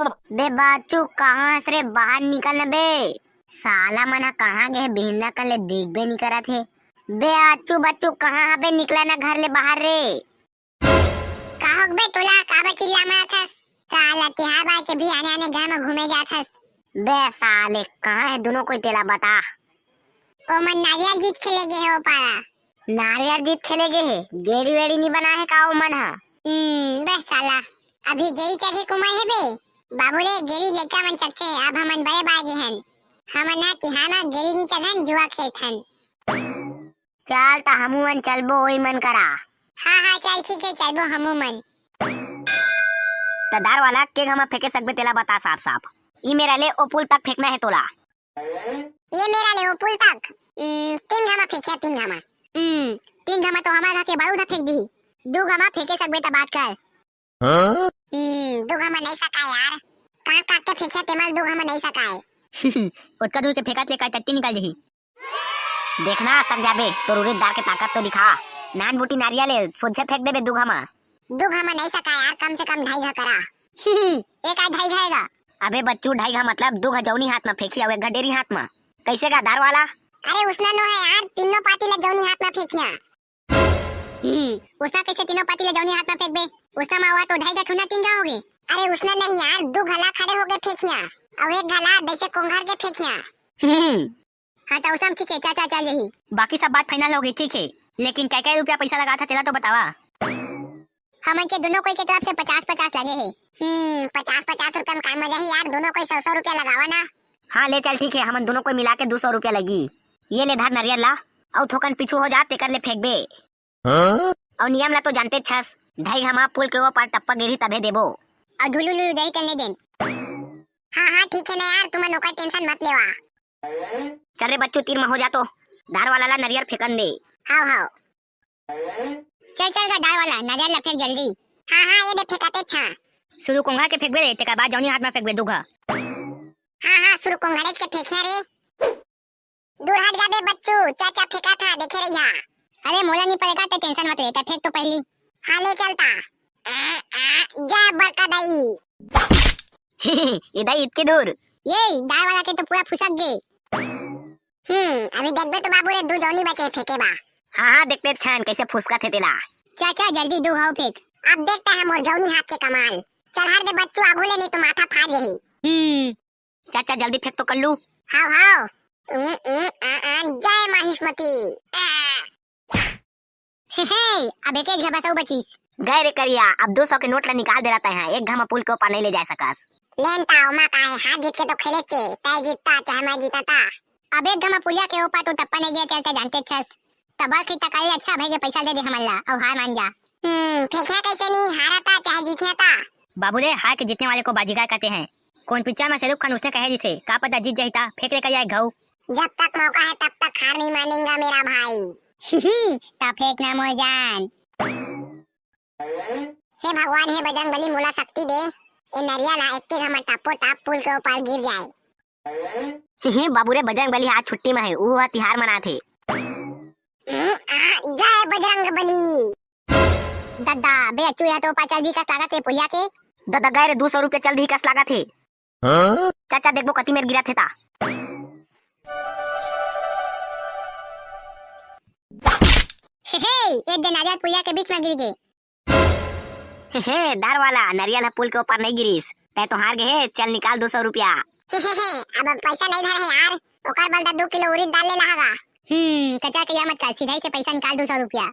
बे बाचू कहाँ से रे बाहर निकल न बे। साला मना कहाँ गए बिहना कर ले देख बे नहीं करा थे। बे आचू बच्चू कहाँ बे निकला ना घर ले बाहर रे। काहो बे तोला काबा चिल्ला मारथस। साला तिहार बार के भी आने आने घर में घूमे जाथस। बे साले कहाँ है दोनों कोई तेला बता। ओ मन नारियल जीत खेले गए हो पारा। नारियल जीत खेले गए है गेड़ी वेड़ी नहीं बना है का मन है। बे साला अभी गेरी चढ़े कुमार है बे। बाबू रे गेरी लेका मन चढ़ते अब हमन बड़े बागे हन। हमन ना तिहाना गेरी नहीं चढ़न जुआ खेलथन। चल ता हमू मन चलबो ओई मन करा। हाँ चल ठीक है चलबो हमू मन। तदार वाला के हम फेंके सकबे तेला बता साफ साफ। ई मेरा ले ओ पुल तक फेंकना है तोला। ये मेरा ले ओ पुल तक 3 घमा फेंकिया 3 घमा। 3 घमा तो हमारा के बारू फेंक दी। 2 घमा फेंके सकबे त बात कर। 2 घमा नहीं सका यार। काट काट के फेंकिया तेमल 2 घमा नहीं सका है। उतका दूर से फेंका लेकर टट्टी निकल जही। देखना सक जाबे तो रुरीदार के ताकत तो दिखा। नान बूटी नारियल ले सोझे फेंक देबे 2 घमा। 2 घमा नहीं सका यार कम से कम 2.5 घा करा। एक आध 2.5 घाएगा। अबे बच्चू 2.5 घा मतलब 2 जौनी हाथ में फेंकी और 1 डेरी हाथ में। कैसे का दार वाला। अरे उसना नो है यार तीनों पार्टी ले जौनी हाथ में फेंकिया। उसना कैसे तीनों पार्टी ले जौनी हाथ में फेंक बे। उसना में हुआ तो 2.5 थुना 3 घा होगे। अरे उसना नहीं यार 2 घला खड़े होके फेंकिया और 1 घला जैसे कोंघर के फेंकिया। हाँ तो उसम ठीक है चाचा चल यही। बाकी सब बात फाइनल हो गई ठीक है लेकिन क्या रुपया पैसा लगा था तेरा तो बतावा। हमन के दोनों कोई के तरफ से 50-50 लगे है। 50-50 रुपया में काम मजा है यार। दोनों कोई 100 रुपया लगावा ना। हाँ ले चल ठीक है हमन दोनों कोई मिला के 200 रुपया लगी। ये ले धार नारियल ला और थोकन पीछू हो जा तेकर ले फेंक बे। और नियम ला तो जानते छस 2.5 घमा पुल के ऊपर टप्पा गिरी तबे देबो। और धुलू लुलू दही चलने देन। हाँ ठीक है ना यार तुम नौकर टेंशन मत लेवा। चल रे बच्चू तीर में हो जा तो धार वाला ला नारियल फेंकन दे। हाँ चल का डाल वाला नारियल ला फेंक जल्दी। हाँ ये दे फेंकाते छा। शुरू कोंघा के फेंक बे रे तेकर बाद जौनी हाथ में फेंक बे 2 घा। हाँ शुरू कोंघारेज के फेंकिया रे। दूर हट जा बे बच्चू चाचा फेंका था देखे रहिया। अरे मोला नहीं पड़ेगा तो टेंशन मत ले फेंक तो पहली। हाँ ले चलता। जय बड़का दाई। इधर इतनी दूर। ये दाल वाला के तो पूरा फुसक गए। अभी देखबे तो बाबू रे 2 जौनी बचे फेंके बा। हाँ देखते छन कैसे फुसका थे तेला। चाचा जल्दी 2 हाउ फेंक। अब देखते हैं मोर जौनी हाथ के कमाल। चल हर दे बच्चू आगू ले नहीं तो माथा फाड़ रही। चाचा जल्दी फेंक तो कर लू। हाउ जय माहिष्मती। अब एक घबा सब बची। गए रे करिया अब 200 के नोट ला निकाल दे रहता है। 1 घमा पुल के ऊपर नहीं ले जा सकास। लेन ताओ मा का है हाथ जीत के तो खेले चे तय जीतता चाहे मैं जीतता। अब 1 घमा पुलिया के ऊपर तो टप्पा नहीं गया चलते जानते छस। तबा की तकाई अच्छा भाई के पैसा दे दे हमला और हार मान जा। फेंकिया कैसे नहीं हारा था चाहे जीतिया था। बाबू रे हार के जीतने वाले को बाजीगर कहते हैं। कौन पिक्चर में शाहरुख खान उसने कहे जिसे का पता जीत जाता फेंक लेकर जाए घाव। जब तक मौका है तब तक हार नहीं मानेगा मेरा भाई। तब फेंकना मोर जान। हे भगवान हे बजरंगबली मोला शक्ति दे। ए नरिया ना एक घमा टप्पो टप पुल के ऊपर गिर जाए। बाबू रे बजरंगबली आज छुट्टी में है वो तिहार मनाथे। जय बजरंगबली। दादा बे अचू या तो पाचल भी का लागत है पुलिया के। दादा गए रे 200 रुपया चल दी कस लागत है। चाचा देखबो कति मेर गिरा थे ता। एक दिन नारियल पुलिया के बीच में गिर गए। दार वाला नारियल पुल के ऊपर नहीं गिरीस तै तो हार गए। चल निकाल 200 रुपया। अब पैसा नहीं धरे है यार। ओकर बल 2 किलो उड़ीद डाल ले लहागा। चाचा के मत कर सीधा से पैसा निकाल 200 रुपया।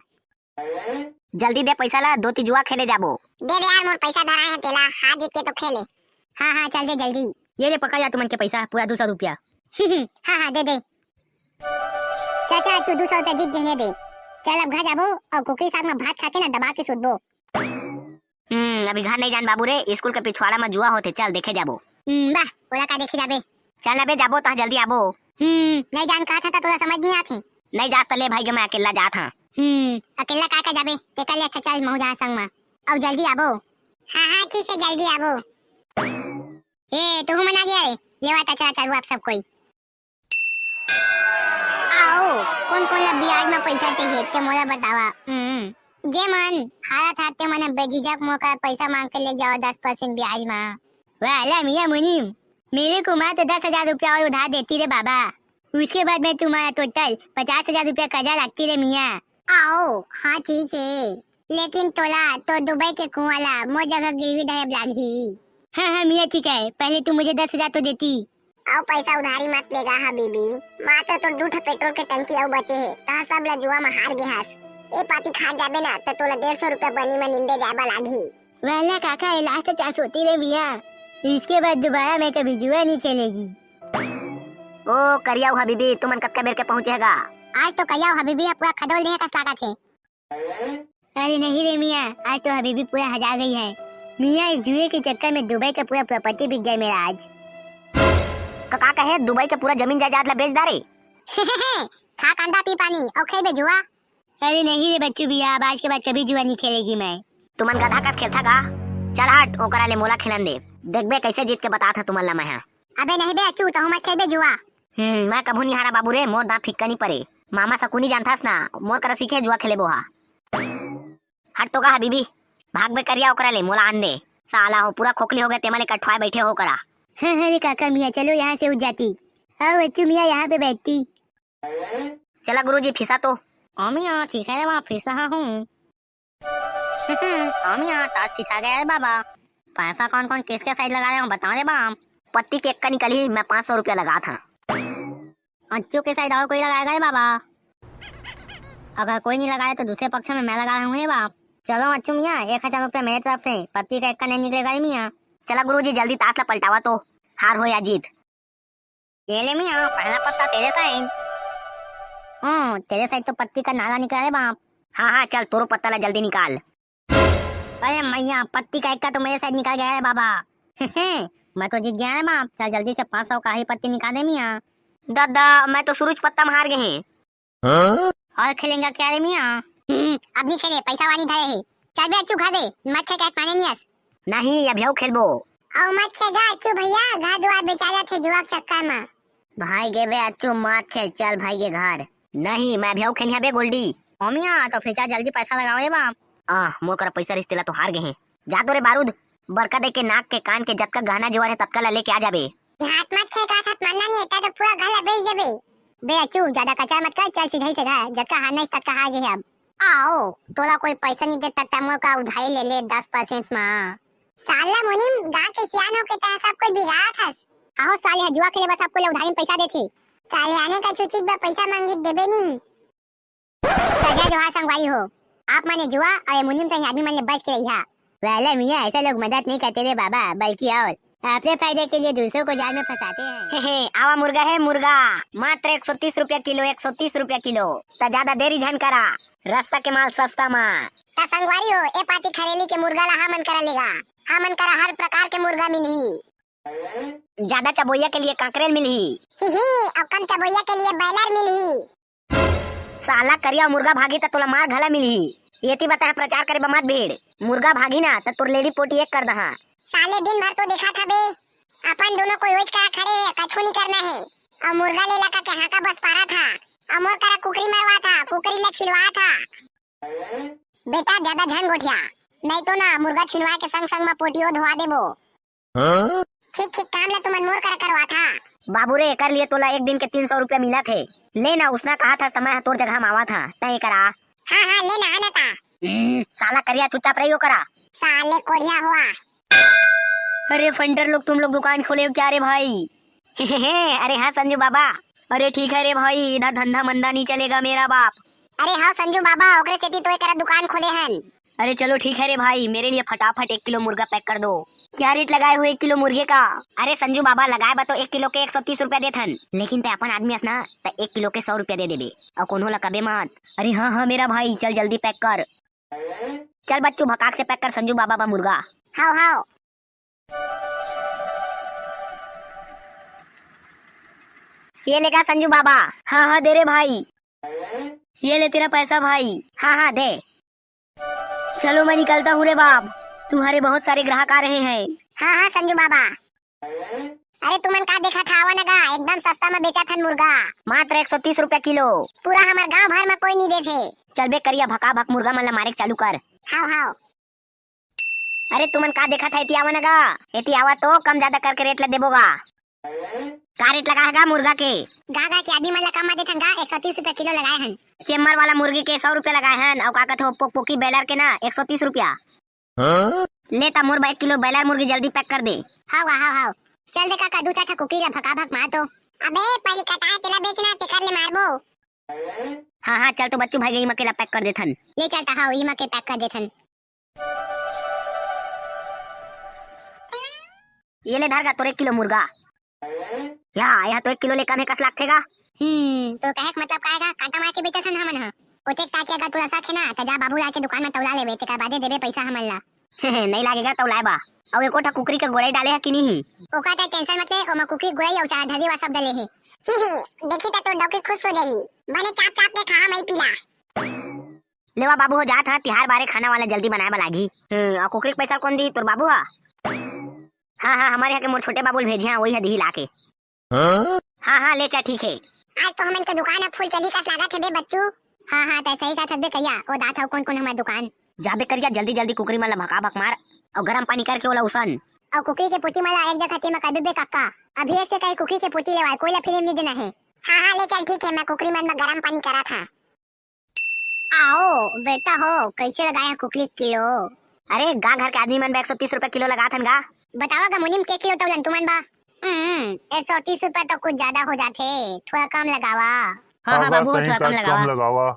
जल्दी दे पैसा ला 2 जुआ खेले जाबो। दे यार मोर पैसा धरा है तेला हाथ जीत के तो खेले। हाँ चल दे जल्दी। ये रे पकड़ जा तुमन के पैसा पूरा 200 रुपया। हाँ दे चाचा अचू 200 रुपया जीत देने दे। चल अब घर जाबो और कुकरी साग में भात खा के ना दबा के सुतबो। अभी घर नहीं जान बाबू रे स्कूल के पिछवाड़ा में जुआ होते चल देखे जाबो। वाह ओला का देखे जाबे। चल ना बे जाबो ता जल्दी आबो। नहीं जान कहा था तोरा समझ नहीं आथे। नहीं जा तले भाई के मैं अकेला जात हां। अकेला का जाबे ते कल अच्छा चल महू जा संग में अब जल्दी आबो। हाँ ठीक है जल्दी आबो। ए तू मना गया रे लेवा ता चला चलू आप सब कोई। आओ कौन ला ब्याज में पैसा चाहिए ते मोला बतावा। जे मन हारा था ते मन बेझिझक मौका पैसा मांग के ले जाओ 10% ब्याज में। वाला मियाँ मुनीम, मेरे को माँ तो 10,000 रुपया और उधार देती रे बाबा। उसके बाद में तुम्हारा टोटल 50,000 रुपया कर्जा लगती रे मियाँ। आओ हाँ ठीक है, लेकिन तोला तो दुबई के कुआला मो जगह गिरवी धरे लागी। हाँ मियाँ ठीक है, पहले तुम मुझे 10,000 तो देती। आओ पैसा उधारी मत लेगा हबीबी, माँ तो 2 पेट्रोल के टंकी आओ बचे है, तहा सब लजुआ में हार गए हस। ए पाती खा जाबे ना तो तोला 150 रुपया बनी में निंदे जाबा लागी। वाला काका इलाज तो चास होती रे मियाँ, इसके बाद दोबारा मैं कभी जुआ नहीं खेलेगी। ओ करिया हबीबी, तुमन कब बेर के पहुंचेगा? आज तो करिया हबीबी पूरा खदोल देहे का साका थे। अरे नहीं रे मियाँ, आज तो हबीबी पूरा हजा गई है। मियाँ इस जुए के चक्कर में दुबई का पूरा प्रॉपर्टी बिक गया मेरा आज। का कहे दुबई के पूरा जमीन जायदाद ला बेच डारे? खा कंडा पी पानी और खेबे जुआ। अरे नहीं रे बच्चू भैया, अब आज के बाद कभी जुआ नहीं खेलेगी मैं। तुमन गधा कस खेलता का? चल हट, ओकरा ले मोला खिलन दे, देखबे कैसे जीत के बता था तुमन ला मैं। अबे नहीं बे अच्चू, तो हम खेबे जुआ। मैं कभू नहीं हारा बाबू रे, मोर दांत फिक्का नहीं पड़े। मामा सकुनी जानथास ना, मोर करा सीखे जुआ खेले बोहा। हट तो का हबीबी, भाग बे करिया ओकरा ले मोला आन दे। साला हो पूरा खोखली हो गए, तेमले कठवाए बैठे हो करा। हाँ रे काका मियाँ, चलो यहाँ से उठ जाती। हाँ बच्चू मियाँ यहाँ पे बैठती। चला गुरुजी फिसा तो। मियाँ ठीक है वहाँ फिस रहा हूँ। मियाँ टास फिसा गया है बाबा। पैसा कौन कौन किसके साइड लगा रहे हो बता दे बाम। पत्ती के एक्का निकली, मैं 500 रुपया लगा था। अच्छू के साइड और कोई लगाएगा बाबा? अगर कोई नहीं लगाए तो दूसरे पक्ष में मैं लगा रहा हूँ बाप। चलो अच्छू मियाँ 1,000 रुपया मेरे तरफ से, पत्ती का एक्का नहीं निकलेगा मियाँ। चला गुरुजी जल्दी ताश ला पलटावा तो, हार हो या जीत। ये ले मियाँ, पहला पत्ता तेरे साइड। तेरे साइड तो पत्ती का नाला निकला है बाप। हाँ चल तोरो पत्ता ला जल्दी निकाल। अरे मैया पत्ती का एक्का तो मेरे साइड निकल गया है बाबा। मैं तो जीत गया है बाप। चल जल्दी से 500 का ही पत्ती निकाल दे मियाँ। दादा मैं तो सूरज पत्ता में हार गए हैं। और खेलेंगे क्या रे मियाँ? अब नहीं खेले, पैसा वाली धरे है। चल बे अच्छू खा दे, मत खेल के पाने नहीं। नहीं अभी आओ खेलबो। आओ मत खेगा अच्छू भैया, घर द्वार बेचारा थे जुआ के चक्कर में। भाई गे बे अच्छू मत खेल, चल भाई के घर। नहीं मैं अभी आओ खेलिया बे गोल्डी। मियाँ तो फिर जल्दी पैसा लगाओ रे बाप। मोर कर पैसा रिश्तेला तो हार गए हैं। जा तो रे बारूद, बरका दे के नाक के कान के जब का गहना जुआ है तब का ला लेके आ जाबे। हाथ मत खेगा, साथ मानना नहीं है तो पूरा घर बेच देबे। बे अच्छू ज्यादा कच्चा मत कर, चल सीधे से घर, जब का हारना तब का हार गए अब। आओ तोला कोई पैसा नहीं देता तमो का उधारी ले ले 10% में। साला मुनीम गांव के सियान हो के तय सब कुछ बिगाड़ा था। आओ साले जुआ के लिए बस आपको उधारी में पैसा देते। साले आने का चुचित बा पैसा मांगे देबे नहीं। सजा जो हां संगवाई हो, आप माने जुआ और मुनीम से आदमी मन ले बच के रहिया। वाला मियां ऐसा लोग मदद नहीं करते रे बाबा, बल्कि और अपने फायदे के लिए दूसरों को जाल में फंसाते हैं। आवा मुर्गा है मुर्गा, मात्र 130 रुपया किलो, 130 रुपया किलो। तो ज्यादा देरी झन करा, रास्ता के माल सस्ता में। संगवारी हो ए पाती खरेली के मुर्गा ला हमन करा लेगा। हमन करा हर प्रकार के मुर्गा मिलही। ज्यादा चबोइया के लिए काकरेल मिलही। और कम चबोइया के लिए बैलर मिलही। साला करिया मुर्गा भागी तो तोला मार घला मिलही। येती बता प्रचार करे बमत भीड़, मुर्गा भागी ना तो तोर लेडी पोटी एक कर दहा। साले दिन भर तो देखा था बे, अपन दोनों को रोज करा खड़े है, कछु नहीं करना है। और मुर्गा ले लगा के हाका बस पारा था, और मोर करा कुकरी मरवा था, कुकरी ले छिलवा था। बेटा ज्यादा ध्यान गोठिया, नहीं तो ना मुर्गा छिलवा के संग संग में पोटियो धोवा देबो। ठीक ठीक काम ला तुमन मोर करा करवा था। बाबू रे कर लिए तोला एक दिन के 300 रुपया मिला थे। लेना उसने कहा था समय तोर जगह मावा था तय करा। हाँ लेना आना था। साला करिया चुपचाप रहियो करा। साले कोढ़िया हुआ। अरे फंडर लोग तुम लोग दुकान खोले हो क्या रे भाई? अरे हाँ संजू बाबा। अरे ठीक है रे भाई, इधर धंधा मंदा नहीं चलेगा मेरा बाप। अरे हाँ संजू बाबा, ओकरे सेती तो एक दुकान खोले हन। अरे चलो ठीक है रे भाई, मेरे लिए फटाफट 1 किलो मुर्गा पैक कर दो। क्या रेट लगाए हुए 1 किलो मुर्गे का? अरे संजू बाबा लगाए बा तो 1 किलो के 130 रुपया देथन, लेकिन ते अपन आदमी असना तो 1 किलो के 100 रुपया दे देबे और कोनो ला कबे मत। अरे हाँ मेरा भाई, चल जल्दी पैक कर। चल बच्चू भकाक से पैक कर संजू बाबा बा मुर्गा। हाँ ये लेगा संजू बाबा। हाँ दे रे भाई। ये ले तेरा पैसा भाई। हाँ दे। चलो मैं निकलता हूँ रे बाप, तुम्हारे बहुत सारे ग्राहक आ रहे हैं। हाँ संजू बाबा। अरे तुमन का देखा था आवा नगा, एकदम सस्ता में बेचा था मुर्गा, मात्र 130 रुपया किलो। पूरा हमारे गांव भर में कोई नहीं देते। चल बे करिया भका भक मुर्गा मन ला मारे चालू कर। हाँ अरे तुमन का देखा था इति आवा नगा इति आवा तो कम ज्यादा करके रेट ला देबोगा। का रेट लगा हैगा मुर्गा के? गागा के आदमी मन ला कम में देथन गा 130 रुपया किलो लगाए हन। चेम्बर वाला मुर्गी के 100 रुपया लगाए हन और का कहते हो पोकी बैलर के ना 130 रुपया। लेता मुर्गा 1 किलो बैलर मुर्गी जल्दी पैक कर दे। हाव चल दे काका दू चार कुकरी ला भका भक मार तो। अबे पहले कटा तेला बेचना तेकर ले मारबो। हाँ चल तो बच्चू भाई गई मकेला पैक कर देथन। ले चलता हाव इमा के पैक कर देथन। ये ले धर गा तोरे 1 किलो मुर्गा। यहाँ तो 1 किलो ले कम है कस लाख थेगा। तो कहे मतलब काहेगा काटा मार के बेचथन हमन ह। ओते ताके अगर तू ऐसा खे ना त जा बाबू ला के दुकान में तौला लेबे तेकर बादे देबे पैसा हमन ला। नहीं लागेगा तौलाए बा। और एको ठा कुकरी के गोड़ाई डाले है कि नहीं? ओका त टेंशन मत ले ओमा कुकरी गोड़ाई और चार धरी वा सब डले है। देखी त तो डॉक्टर खुश हो जाई। बने चाप चाप के खा मई पीला। लेवा बाबू हो जात हा तिहार बारे खाना वाला जल्दी बनाए लागी। और कुकरी के पैसा कौन दी? तोर बाबू हा। हाँ हमारे यहाँ के मोर छोटे बाबू भेजे वही है दी लाके। हाँ ले चा ठीक है। आज तो हमन के दुकान फुल चली का लागत है बे बच्चू। हाँ त सही का थबे कहिया ओ दात हो कौन हमार दुकान। जाबे करिया जल्दी कुकरी मन ला भका भक मार और गरम पानी करके ओला उसन। और कुकरी के पोती मला एक जगह ते में कर दे काका। अभी से कई कुकरी के पोती लेवाय कोई ला फिल्म नहीं देना है। हाँ ले चल ठीक है मैं कुकरी मन में गरम पानी करा था। आओ बेटा हो कैसे लगाया कुकरी किलो? अरे गा घर के आदमी मन 130 रुपया किलो लगा थन गा। बतावा गा मुनिम के किलो तौलन तुमन बा? 130 रुपया तो कुछ ज्यादा हो जाते थोड़ा कम लगावा। हाँ बाबू थोड़ा कम लगावा।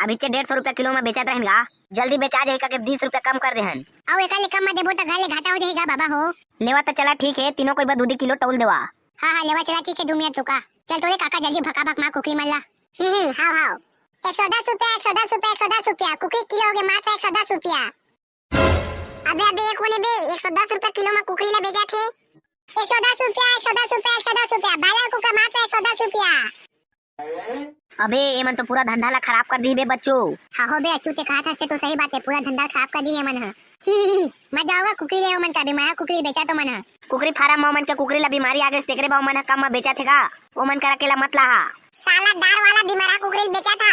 अभी 150 रुपया किलो में बेचा रहेगा जल्दी बेचा जाएगा के 20 रुपया कम कर देहन। और एक ले कम में देबो तो घर ले घाटा हो जाएगा बाबा हो। लेवा तो चला ठीक है तीनों कोई दूधी किलो तौल देवा। हाँ लेवा चला ठीक है 2 मिनट रुका। चल तोरे काका जल्दी भका भक मार कुकरी मन ला। हां 110 रुपया 110 रुपया कुकरी किलो हो गए मात्र 110 रुपया। अबे एक होने बे 110 रुपया किलो में कुकरी ला बेचा थे। 110 रुपया बाला कुका मात्र 110 रुपया। अबे ये मन तो पूरा धंधा ला खराब कर दी बे बच्चों। हाँ हो बे अच्छू ते कहा था से तो सही बात है पूरा धंधा खराब कर दी है मन। मजा होगा कुकरी ले मन का बीमार कुकरी बेचा तो मन। कुकरी फार्म मन के कुकरी ला बीमारी आगे तेकरे बा मन कम में बेचा थेगा ओ मन करा केला मत लाहा। साला दार वाला बीमारा कुकरी बेचा था।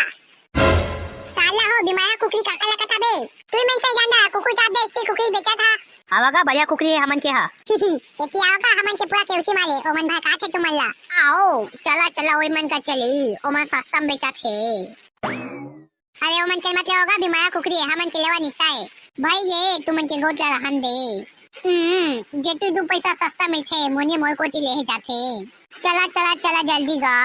साला हो बीमारा कुकरी काका लगा था बे। तू मन से जानदा कुकरी चाप दे इसकी कुकरी बेचा था। आवागा बढ़िया कुकरी है हमन के हा। एती आवका हमन के पूरा केउसी माले ओ मन भाई काथे तुमन ला। आओ चला ओई मन का चली ओ मन सस्ता में बेचा थे। अरे ओ मन के मतलब होगा बीमारा कुकरी है हमन के लेवा निकता है। भाई ये तुमन के गोट ला रहन दे। जेतु दू पैसा सस्ता मिलथे मोने मोर कोटी ले जाथे। चला जल्दी गा।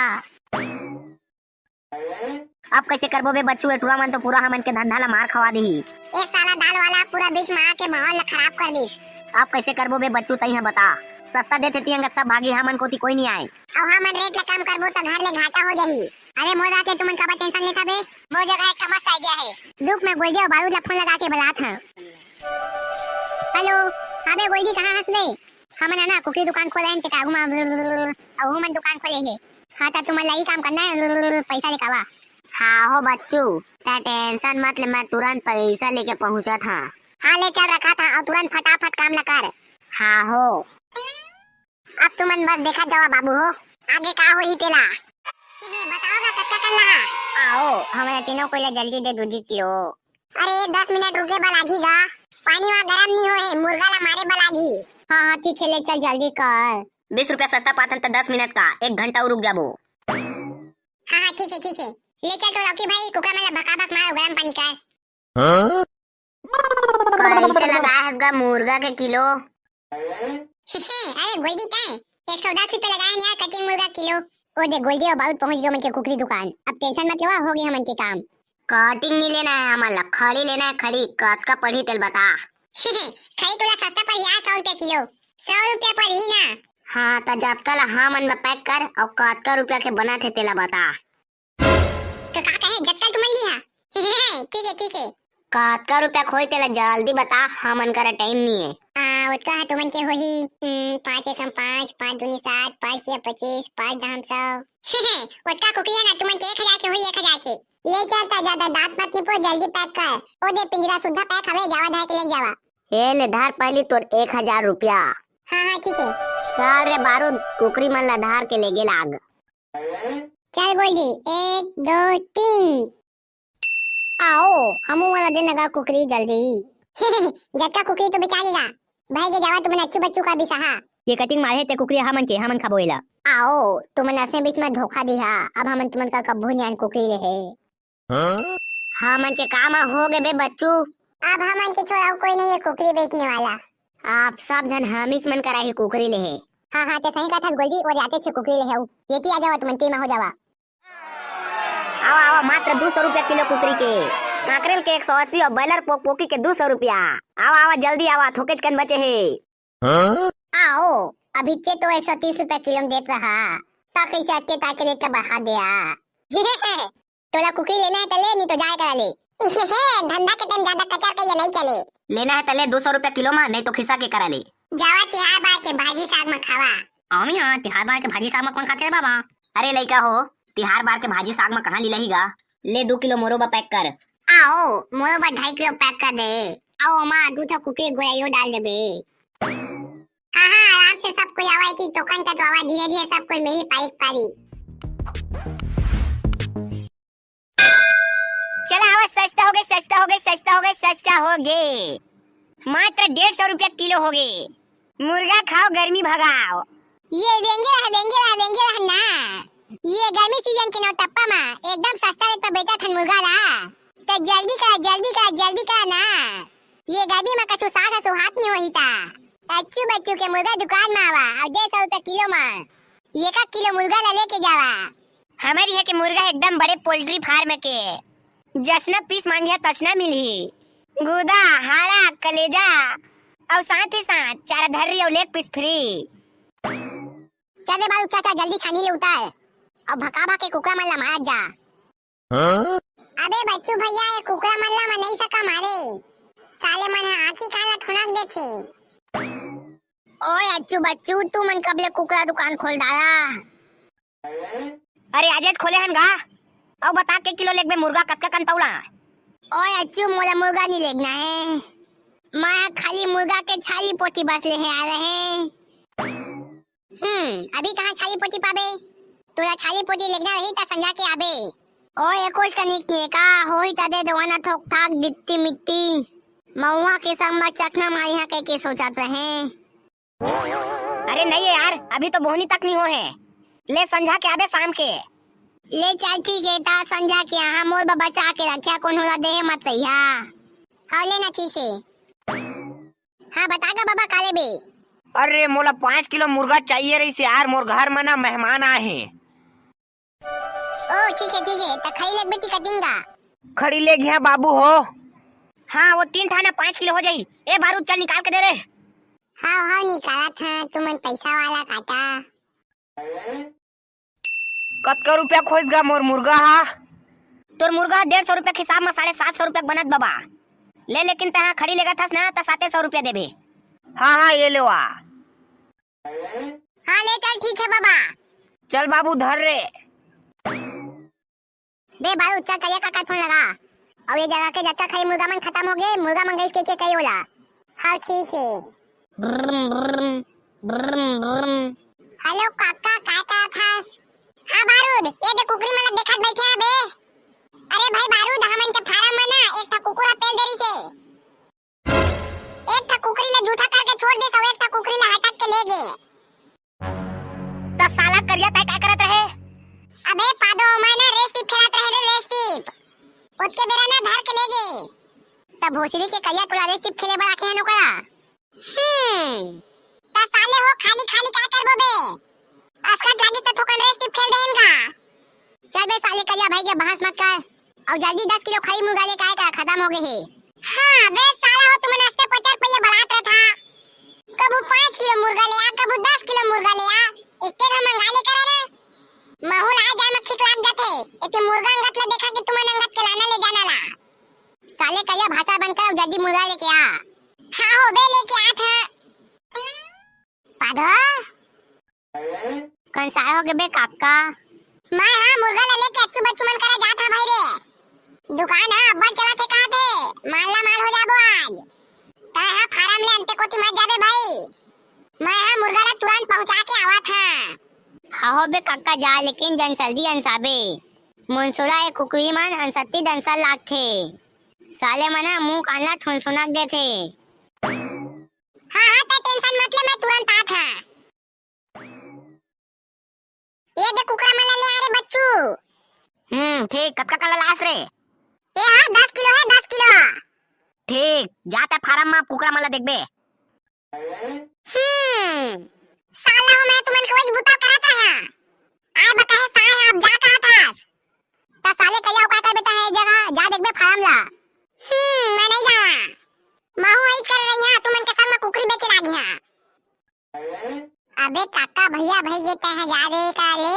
अब कैसे करबो बे बच्चू एटुरा मन तो पूरा हमन के धंधा ला मार खवा देही। एक साला दाल वाला पूरा बीच में आके माहौल ला खराब कर दिस। अब कैसे करबो बे बच्चू तई बता। सस्ता देते तियंग सब भागी हमन कोती कोई नहीं आए। और हमन रेट ला कम करबो तो घर ले घाटा हो जाही। अरे मोर आके तुमन का टेंशन लेता बे। मोर जगह एक मस्त आइडिया है। दुख में गोल्डी और बारूद ला फोन लगा के बुलात हूं। हेलो हाबे गोल्डी कहां हंस बे? हमन ना कुकरी दुकान खोले हैं ते कागू में और हमन दुकान खोले है। हां ता तुमन लाई काम करना है पैसा लेकावा। हाँ हो बच्चू टेंशन मत ले मैं तुरंत पैसा लेके पहुंचा था। हाँ ले चल रखा था और तुरंत फटाफट काम ला कर। हाँ हो अब तुमन बस देखा जावा बाबू हो आगे का होई तेला। बताओगा कत्ता करना है? आओ हमें तीनों को ले जल्दी दे 2 किलो। अरे 10 मिनट रुके बलागीगा पानी वहाँ गरम नहीं हो है मुर्गा ला मारे बलागी। हाँ ठीक है ले चल जल्दी कर। 20 रुपया सस्ता पाथन तो 10 मिनट का 1 घंटा और रुक जाबो। हाँ ठीक है ले चल तो लौकी भाई कुका में भका भक मार गरम पानी कर। कैसे लगा है इसका मुर्गा के किलो? अरे गोल्डी का 110 रुपए लगाए यार कटिंग मुर्गा किलो। ओ दे गोल्डी और बहुत पहुंच गए मन के कुकरी दुकान। अब टेंशन मत लो हो गई हमन के काम। कटिंग नहीं लेना है हमारा खड़ी लेना है खड़ी कस का पड़ी तेल बता। खड़ी तोला सस्ता पर यार 100 रुपए किलो 100 रुपया पर ही ना। हाँ तो जब कल हाँ मन में पैक कर और कतका रुपया के बना थे तेला बता। तो का कहे जब तक तुमन दी हां ठीक है कतका रुपया खोई तेला जल्दी बता हमन का टाइम नहीं है। उसका है तुमन के होही 5 एकम 5 5 दूनी 7 5 या 25 5 दहम 100। उसका कुकिया ना तुमन के 1000 के होई 1000 के ले चलता ज्यादा दांत मत निपो जल्दी पैक कर। ओ दे पिंजरा सुद्धा पैक हवे जावा धाय के ले जावा। ए ले धार पहली तोर 1000 रुपया। हां ठीक है चल रे बारूद कुकरी मन ला धार के ले गेल आग। चल गोल्डी 1 2 3 आओ हमू वाला दिन लगा कुकरी जल्दी। जक्का कुकरी तो बेचारीला भाई के जावा तुमने अच्छू बच्चू का भी सहा। ये कटिंग मारे ते कुकरी हमन खाबोएला। आओ तुमने असे बीच में धोखा दिया, अब हमन तुमन का कब्बू न्यान कुकरी रहे। हमन के काम हो गए बे बच्चू। अब हमन के छोड़ा कोई नहीं है कुकरी बेचने वाला। आप सब जन हमीस मन करा ही कुकरी ले है। हाँ हाँ ते सही कहा था गोल्डी, और जाते छे कुकरी ले है ये की आ जावा तुमन तीन में हो जावा। आवा आवा मात्र 200 रुपया किलो कुकरी के, माकरेल के 180 और बॉयलर पोकी के 200 रुपया। आवा आवा जल्दी आवा, थोकेच कन बचे है। आओ अभी चे तो 130 रुपया किलो में देत रहा, ता कैसे के ता के रेट का बढ़ा दिया। तोला कुकरी लेना है तो ले, नहीं तो जाए करा ले। धंधा के टाइम ज्यादा कचर का ये नहीं चले। लेना है तो ले 200 रुपया किलो में, नहीं तो खिसा के करा ले। जावा तिहार बार के भाजी साग में खावा। आमी हां तिहार बार के भाजी साग में कौन खाते रे बाबा? अरे लइका हो, तिहार बार के भाजी साग में कहां ली लहीगा? ले 2 किलो मोरोबा पैक कर। आओ मोरोबा 2.5 किलो पैक कर दे। आओ अम्मा दूधा कुकरी गोयायो डाल दे बे। हाँ हाँ आराम से सब कोई आवाई की टोकन का तो आवा धीरे धीरे सब कोई में ही पारी। चला आवा, सस्ता हो गए सस्ता हो गए सस्ता हो गए सस्ता हो गए। मात्र 150 रुपया किलो हो गए। मुर्गा खाओ गर्मी भगाओ। ये देंगे ना। ये गर्मी सीजन के नौ टप्पा में एकदम सस्ता रेट पर बेचा थन मुर्गा ला। तो जल्दी करा ना। ये गर्मी में कछु साग सो हाथ नहीं होही ता। अच्छू बच्चू के मुर्गा दुकान में आवा और 150 रुपया किलो में ये का किलो मुर्गा ला लेके जावा। हमारी है कि मुर्गा एकदम बड़े पोल्ट्री फार्म के, जसना पीस मांगे तसना मिली। गुदा हाड़ा कलेजा और साथ ही साथ चारा धर्री और लेग पीस फ्री। चले बाबू चाचा जल्दी छानी ले उतार और भका के कुकरा मन ला मार जा। अबे बच्चू भैया ये कुकरा मन ला नहीं सका मारे, साले मन आंखी काला ठुनक दे छे। ओए अच्छू बच्चू तू मन कबले कुकरा दुकान खोल डाला? अरे आज खोले हन गा, और बता के किलो लेग में मुर्गा कतका कन तौला? ओए अच्छू मोला मुर्गा नहीं लेगना है, मैं खाली मुर्गा के छाली पोती बस ले आ रहे। अभी कहाँ छाली पोती पाबे? तोला छाली पोती लेगना रही ता संजा के आबे। ओए कोश का निक नहीं का होई ता दे दवाना ठोक ठाक दित्ती मिट्टी महुआ के संग में चखना मारी है कह के सोचत रहे। अरे नहीं है यार, अभी तो बोहनी तक नहीं हो है। ले संझा के आबे शाम के। ले चल ठीक है ता संजा के यहाँ मोर बचा के रखा कौन होला दे मत रहिया। हाँ लेना ठीक है। हाँ बतागा बाबा काले बे। अरे मोला 5 किलो मुर्गा चाहिए रही से यार, मोर घर में ना मेहमान आए हैं। ओ ठीक है तो खाई ले बेटी कटिंगा। खड़ी ले गया बाबू हो। हाँ वो 3 थाना 5 किलो हो जाई। ए बारूद चल निकाल के दे रे। हाँ निकाला था तुमन पैसा वाला काटा। कतका रुपया खोज गा मोर मुर्गा हा? तोर मुर्गा 150 रुपया के हिसाब में 750 रुपया बनत बाबा। ले लेकिन तहा खड़ी लेगा थस ना तो 700 रुपया देबे। हाँ ये ले वा। हाँ ले चल ठीक है बाबा। चल बाबू धर रे। बे भाई उच्चा करिया का फोन लगा और ये जगह के जत्ता खाई मुर्गा मन खत्म हो गए, मुर्गा मंगाई के कई होला। हाँ ठीक है। हेलो काका काय का खास? हाँ बारूद ये दे कुकरी मन देखत बैठे है बे। अरे भाई बारूद हमन के फार्म में ना एक था कुकुरा पेल देरी से। एक था कुकरी ला जूठा करके छोड़ दे, सब एक था कुकरी ला हटक के ले गए। तो साला करिया तय काय करत रहे? अबे पादो मैं ना रेस टिप खेलत रहे रे रेस टिप। उसके बेरा ना धर के ले गए। तब भोसड़ी के करिया तोला रेस टिप खेले बर आके हनो करा। ता साले हो खाली का करबो बे? अस्कट लागी त थोकन रेस टिप खेल देहनगा। चल बे साले करिया भाई के बहस मत कर और जल्दी 10 किलो खरी मुर्गा ले काय का खत्म हो गए है। हां बे साला हो तुमने अस्ते 50 रुपया बढ़ात रहा था। कबू 5 किलो मुर्गा ले आ, कबू 10 किलो मुर्गा ले आ, एक हम मंगा ले करा ना। माहौल आ जाए मक्खी लाग जाते एते मुर्गा अंगत ला देखा के तुम्हारे अंगत के लाना ले जाना ला। साले कहिया भाषा बनकर और जल्दी मुर्गा लेके आ। हाँ हो बे लेके आ था। पादो कौन सा हो गए बे काका? मैं हाँ मुर्गा ला लेके अच्छू बच्चू मन करा जाता भाई रे। दुकान हाँ अब्बा चला थे कहा थे माल हो जाबो आज। ता हाँ फार्म ले अंते कोती मत जाबे भाई। मैं हाँ मुर्गा ला तुरंत पहुंचा के आवा था। हाँ बे काका जा लेकिन जनसल्दी अंसाबे मुनसुरा एक कुकुरी मन अंसत्ती दंसल लाग थे। साले मना मुंह काला थुन सुनाक दे थे। हाँ हाँ ते टेंशन मत ले, मैं तुरंत आत हाँ। ये दे कुकरा मला ले आ रे बच्चू। ठीक, कब का कल लास रे? ये हाँ 10 किलो है, 10 किलो। ठीक, जाता फार्म में कुकरा मला देखबे। साला हो मैं तुमन को वही बुता कराता है। आए बता है साले आप जा कहा था? ता साले कहिया का बेटा है जगह जा देखबे फार्म ला। मैं नहीं जा रहा। माहू आई कर रही है, तुमन के संग में कुकरी बेचे लागी है। अबे काका भैया भाई जेते हैं जा रे काले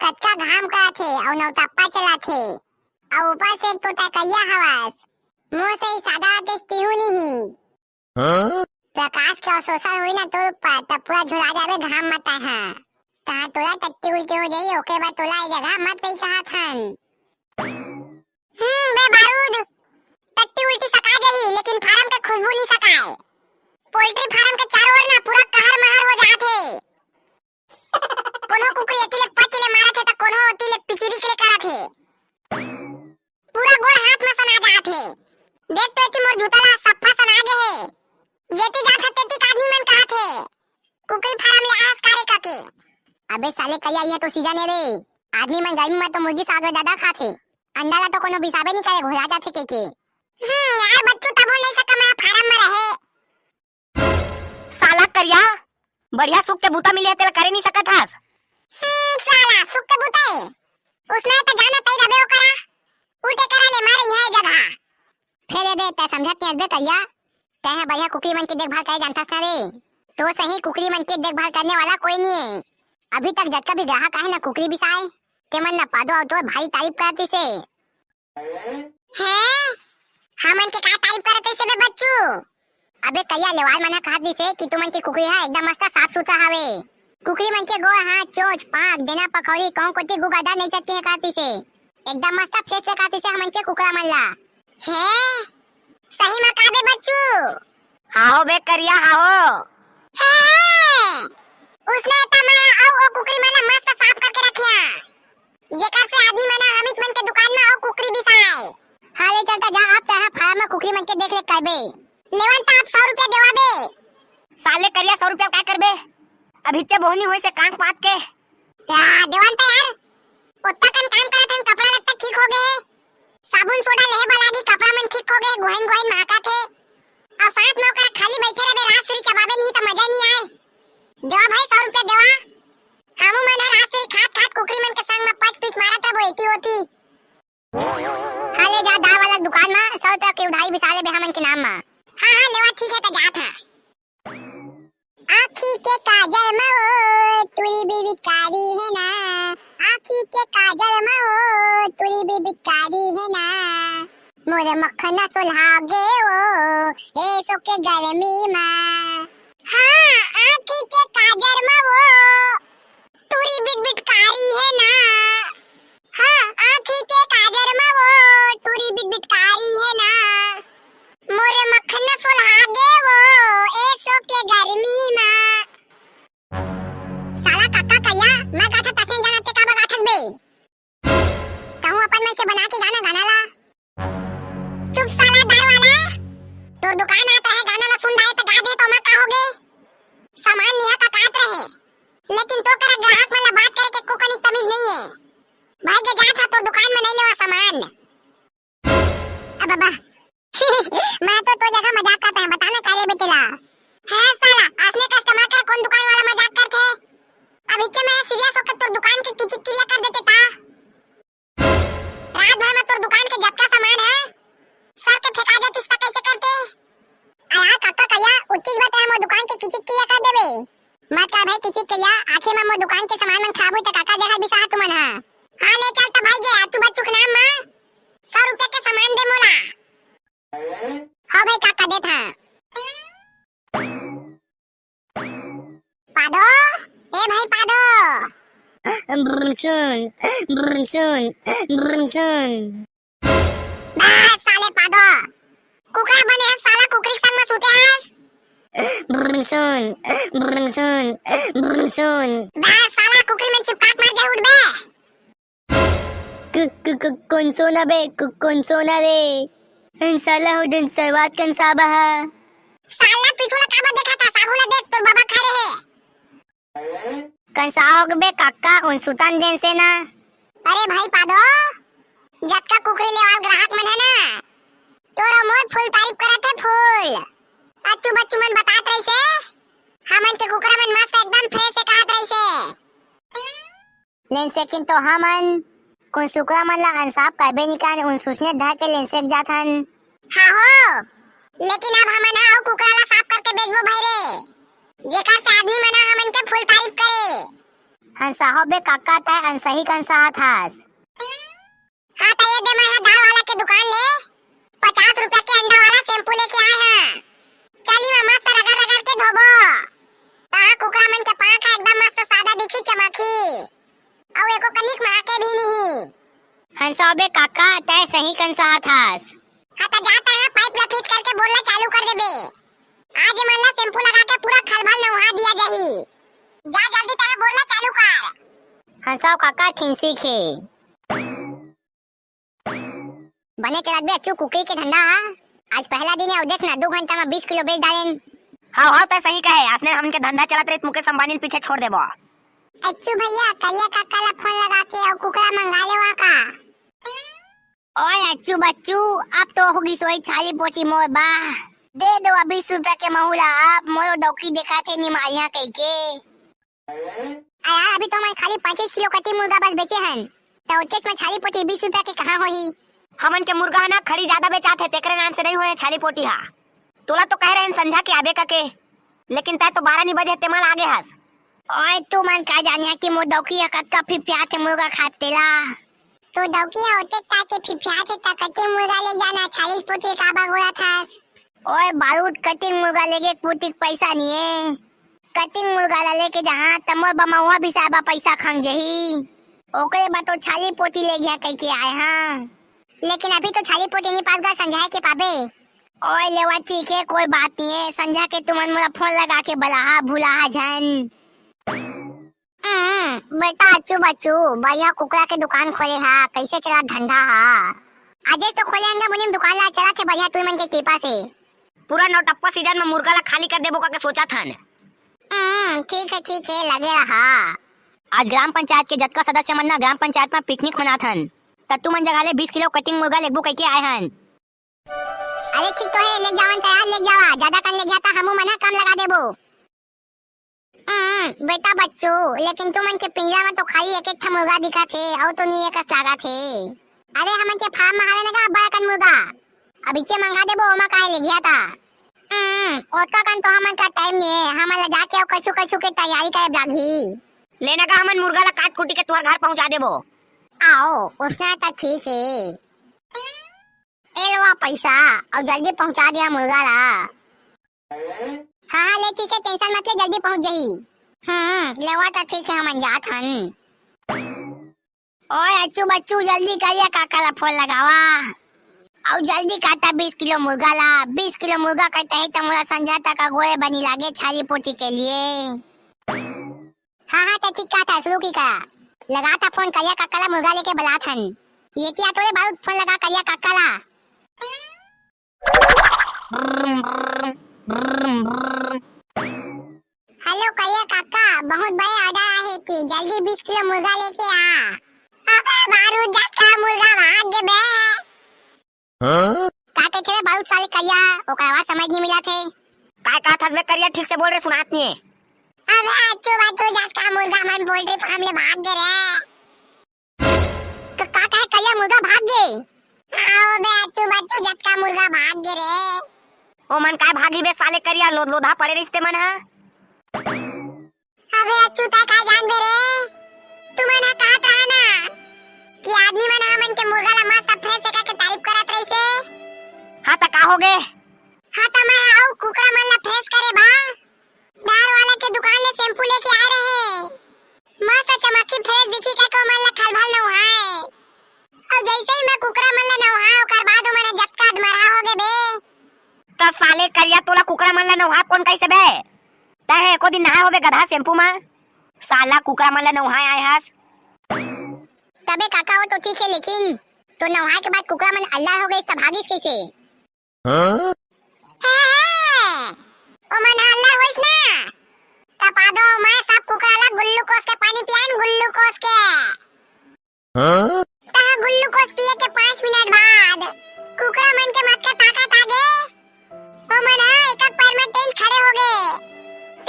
कच्चा घाम का थे और नौतप्पा चला थे और ऊपर से एक तो टकैया हवास मुंह से ही सादा टेस्टी हुई नहीं। प्रकाश का शोषण हुई ना तो पूरा झुला जावे घाम मत है। कहा तोला टट्टी उल्टी हो जाई ओके बाद तोला ये जगह मत नहीं कहा थन। बे बारूद टट्टी उल्टी सका जाही लेकिन फार्म के खुशबू नहीं सकाए। पोल्ट्री फार्म के चारों ओर ना पूरा कहर महर हो जाते। कोनो कुकरी अतिले पचले मारा थे तो कोनो अतिले पिचुरी के करा थे। पूरा गोड़ हाथ में सना जाते। देख तो कि मोर जूताला सफा सना गे है। जेती जात तेती आदमी मन कहा थे कुकरी फार्म ले आस करे काके। अबे साले कलिया ये तो सीजन है रे। आदमी मन गर्मी में तो मुर्गी साग ज्यादा खाते। अंडा ला तो कोनो बिसाबे नहीं करे घोड़ा जाते के। यार बच्चू तब हो नहीं सका मैं फार्म में रहे। साला करिया बढ़िया सुख के बूता मिले तेल करे नहीं सकत हस। साला सुख के बूता है उसने तो जाना तई रबे करा उल्टे करा ले मारे यह जगह फेरे दे ते समझत नहीं अबे करिया ते है बढ़िया कुकरी मन की देखभाल करे जानतास ना रे। तो सही कुकरी मन की देखभाल करने वाला कोई नहीं है। अभी तक जब कभी ग्राहक आए ना कुकरी बिसाए ते मन न पादो और तो भारी तारीफ करती से हैं हमन के का तारीफ करते से बे बच्चू। अबे कलिया लेवाल मना कहत से कि तुमन की कुकरी है एकदम मस्त साफ सुथरा हवे। कुकरी मन के गोड़ हाथ चोच पाक देना पकौड़ी कौन कोटी गुगादा नहीं चटती है कहती से एकदम मस्त फ्रेश से कहती से हमन के कुकरा मन ला है सही में काबे बच्चू। हाओ बे करिया हाओ है उसने तमा आओ ओ कुकरी मन मस्त साफ करके रखिया जेकर से आदमी मन हमित मन के दुकान में आओ कुकरी बिसाए। हाले चलता जा आप तहा फार्म में कुकरी मन के देख रेख करबे लेवन ता आप 100 रुपया देवाबे। साले करिया 100 रुपया क्या करबे? अभी से बोहनी हुई से कांख पात के या देवन ता यार उतना कन काम करत हन कपड़ा लत्ता ठीक हो गए साबुन सोडा लेहे बालागी कपड़ा मन ठीक हो गए गोहन गोहन महका थे और साथ में ओकरा खाली बैठे रहे रात फ्री चबाबे नहीं तो मजा नहीं आए। देवा भाई 100 रुपया देवा हमू मन रात फ्री खात खात कुकरी मन के संग में पच पीच मारत है बोती होती। हाले जा दा वाला दुकान में 100 रुपया के उधारी बिसाले बे हमन के नाम में। हाँ हाँ लेवा ठीक है तो जात है। आँखी के काजल में ओ तुरी भी बिकारी है ना आँखी के काजल में ओ तुरी भी बिकारी है ना मोरे मक्खन सुलहागे ओ ए सो के गर्मी में। हाँ आँखी के काजल में वो तुरी भी बिकारी है ना हाँ आँखी के काजल में वो तुरी भी बिकारी है ना मोरे मक्खन सुलहागे वो ए सो के गर्मी में। साला काका कहिया मैं गाथा तसे जाना ते का बगाथस बे कहूं अपन में से बना के गाना गाना ला। चुप साला दार वाला तो दुकान आता है गाना ला सुन रहा है तो गा दे तो मैं का होगे सामान लिया का काट रहे लेकिन तो कर ग्राहक वाला बात करे के कोकनी तमीज नहीं है। भाई के जा था तो दुकान में नहीं लेवा सामान। अब बाबा मैं तो जगह मजाक करता है बताना काले बेटेला है साला आपने कस्टमर का कौन दुकान वाला मजाक करते अभी के मैं सीरियस होकर तो दुकान की किचिक क्रिया कर देते था। रात भर में तो दुकान के जब का सामान है सर के ठेका जाती इसका कैसे करते आया काका कहिया उचित बात है मैं दुकान की किचिक क्रिया कर देबे मत कर भाई किचिक क्रिया आखे में मैं दुकान के सामान में खराब हुई तो काका देखा बिसा तुमन हां ले चल तो भाई गे आचू बच्चू के नाम में 100 रुपया के सामान दे मोला। हाँ भाई काका दे था पादो ए भाई पादो ब्रंचन बस साले पादो कुकरा बने हैं साला कुकरी संग में सूते हैं ब्रंचन बस साला कुकरी में चिपकाट मार दे उठ बे कौन सोना रे साला हो दिन शुरुआत कन साबा है। साला पिछुला काबा देखा था साबुला देख तोर बाबा खड़े है। कंसा हो बे काका उन सुतान दिन से ना। अरे भाई पादो जब का कुकरी लेवाल ग्राहक मन है ना तोरा मोर फुल तारीफ करत है फुल। अच्छू बच्चू मन बतात रही से हमन के कुकरा मन मस्त एकदम फ्रेश है कहत रही से। लेन सेकिन तो हमन कुन सुकरा मन ला अंसाब काबे निकाल उन सुसने धा के लेन सेक जाथन। हाँ हो लेकिन अब हमन हाउ कुकरा ला साफ करके बेचबो भाई रे जेकर से आदमी मन हमन के फुल तारीफ करे। हंसा हो बे काका तय अनसही कंसा थास। हाँ तो ये दे मैं दाल वाला के दुकान ले 50 रुपया के अंडा वाला शैम्पू लेके आए हैं। चली मैं मस्त रगड़ रगड़ के धोबो ता कुकरा मन के पांख एकदम मस्त सादा दिखी चमकी और एको कनिक महके भी नहीं। हंसा हो बे काका तय सही कंसा थास। हाँ तो जाता है पाइप ला फिट करके बोलना चालू कर दे बे। आज मन ला शैम्पू लगा के पूरा खलबल नहा दिया जाही। जा जल्दी तारा बोलना चालू कर। हंसाओ काका ठिंसी खे बने चलत बे अच्छू कुकरी के धंधा हा। आज पहला दिन है और देख ना 2 घंटा में 20 किलो बेच डालेन। हाँ तय सही कहे आपने हमन के धंधा चलत रही मुकेश अंबानी पीछे छोड़ देबो। अच्छू भैया कलिया काका ला फोन लगा के और कुकरा मंगा ले वहाँ का। ओए अच्छू बच्चू अब तो होगी सोई छाली पोती मोर बा दे दो 20 रुपया के महुला आप मोरो डौकी देखा थे निमाइया कह के। यार अभी तो मैं खाली 25 किलो कटी मुर्गा बस बेचे हैं तो उतेच में छाली पोती 20 रुपया के कहाँ होही। हमन के मुर्गा ना खड़ी ज्यादा बेचात है तेकरे नाम से नहीं होए छाली पोटी हा। तोला तो कह रहे हैं संझा के आबे के लेकिन तय तो 12 नहीं बजे तेमल आगे हस। ओए तू मन का जानिया कि मोर डौकी कतका फिफिया थे मुर्गा खातेला। तो डौकिया होते ताके फिफिया के कटे मुर्गा ले जाना 40 पोती का बा गोया था। ओए बारूद कटिंग मुर्गा लेके पुटिक पैसा नहीं है। कटिंग मुर्गा ला लेके जहाँ तमोर बमहुआ भी साबा पैसा खंग जही ओकरे बा तो छाली पोती ले गया कह के आए हाँ। लेकिन अभी तो छाली पोती नहीं पास गा संझाए के पाबे। ओए लेवा ठीक है कोई बात नहीं है संझा के तुमन मोला फोन लगा के बलाहा भुलाहा झन। बेटा अच्छू बच्चू भैया कुकरा के दुकान खोले हा कैसे चला धंधा हा। आज तो खोले अंगा मुनिम दुकान ला चला थे बढ़िया तू मन के कृपा से। पूरा नौटप्पा सीजन में मुर्गा ला खाली कर देबो का सोचा थन। ठीक है लगे रहा। आज ग्राम पंचायत के जतका सदस्य मन ना ग्राम पंचायत में पिकनिक मनाथन तत्तू मन जगह ले 20 किलो कटिंग मुर्गा लेबो कह के आए हन। अरे ठीक तो है ले जावन तैयार ले जावा ज्यादा कर ले गया था हमू मना कम लगा देबो। बेटा बच्चू लेकिन तू मन के पिंजरा में तो खाली एक एक मुर्गा दिखा थे और तो नहीं एक लागा थे। अरे हमन के फार्म में हावे ना बड़ा कन मुर्गा अभी चे मंगा देबो ओमा काहे ले गया था। ओतका कन तो हमन का टाइम नहीं है हमन ला जाके और कछु के तैयारी करे लागी। लेना का हमन मुर्गा ला काट कुटी के तुम्हारे घर पहुंचा देबो। आओ उसने तो ठीक है ए लो पैसा और जल्दी पहुंचा दिया मुर्गा ला। हाँ ले ठीक है टेंशन मत ले जल्दी पहुंच जाही। लेवा तो ठीक है हमन जात हन। ओए अच्छू बच्चू जल्दी करिया काका ला फोन लगावा और जल्दी काटा 20 किलो मुर्गा ला। 20 किलो मुर्गा काटा है तो मोला संझा तक का गोए बनी लागे छाली पोटी के लिए। हाँ तो ठीक काटा शुरू की का लगा था फोन करिया काका ला मुर्गा लेके बलात हन। ये क्या तोरे बारूद फोन लगा करिया काका ला। हेलो करिया काका बहुत बड़े ऑर्डर आहे कि जल्दी 20 किलो मुर्गा लेके आ। अबे बारूद का मुर्गा भाग गे बे। काके चले बारूद साले करिया ओकर आवाज समझ नहीं मिला थे। काय कहा था बे करिया ठीक से बोल रहे सुनात नहीं है। अबे अच्छू बच्चू का मुर्गा मन पोल्ट्री फार्म ले भाग गे रे। काका है करिया मुर्गा भाग गे। आओ बे अच्छू बच्चू का मुर्गा भाग गे रे। ओ मन काय भागी बे साले करिया लोधा पड़े रिश्ते मन है। अबे अच्छू ता का जान बे रे तू मना कहा था ना कि आदमी मन हमन के मुर्गा ला मस्त फ्रेश का के तारीफ करत रही से। हाँ ता का हो गए। हाँ तो मैं आऊ कुकरा मन ला फ्रेश करे बा दार वाला के दुकान ले शैम्पू लेके आ रहे मस्त चमकी फ्रेश दिखी का को मन ला खलबल नहाए और जैसे ही मैं कुकरा मन ला नहाए ओकर बाद मन जक्का मरा हो गे बे। तो साले करिया तोला कुकरा मन ला नहा कौन कैसे बे तय को दिन नहा होबे गधा शैम्पू में साला कुकरा मन ला नहाए आए हस। तबे काका हो तो ठीक है लेकिन तो नहाए के बाद कुकरा मन अल्लाह हो गई तब भागिस कैसे। ओ मन हल्ला होइस ना तपादो मैं सब कुकराला ग्लूकोज के पानी पियान ग्लूकोज के ता ग्लूकोज पिए के 5 मिनट बाद कुकरा मन के मत का ताकत आगे ओ मन एक पैर में टेंस खड़े हो गए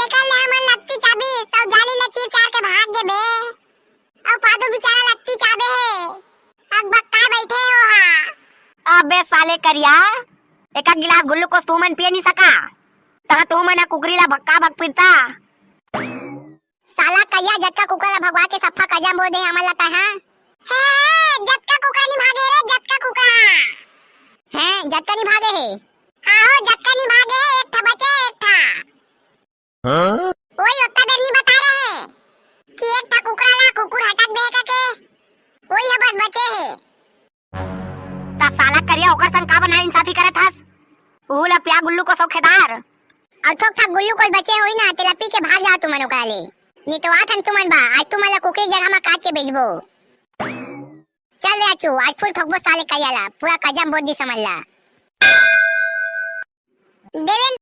तेकर ले हमन लत्ती चाबी सब जाली ले चीर चार के भाग गे बे और पादो बेचारा लत्ती चाबे है अब बक्का बैठे हो हा अबे साले करिया एक गिलास ग्लूकोज तू मन पिए नहीं सका तहा तू मन कुकरी ला भक्का भग फिरता साला कहिया जटका कुकरा भगवा के सफा कजा बोल दे हमन लता हां है जटका कुकरा नहीं भागे रे जटका कुकरा है जटका नहीं भागे है आओ जटका नहीं भागे एक था बचे एक था वही उतना देर नहीं बता रहे हैं कि एक था कुकरा ला कुकुर हटक दे के वही है बस बचे है ता साला करिया ओकर संग का बना इंसाफी करे थास उला पिया गुल्लू को सौखेदार और थोक था गुल्लू कोई बचे होई ना तेला पी के भाग जा तुमन ओकरा ले नहीं तो आथन तुमन बा आज तुमन ला कुकरी जगह में काट के बेचबो चल रे अचू आज फुल ठोकबो साले कहियाला पूरा कजम बोल दी समझ ला देवेन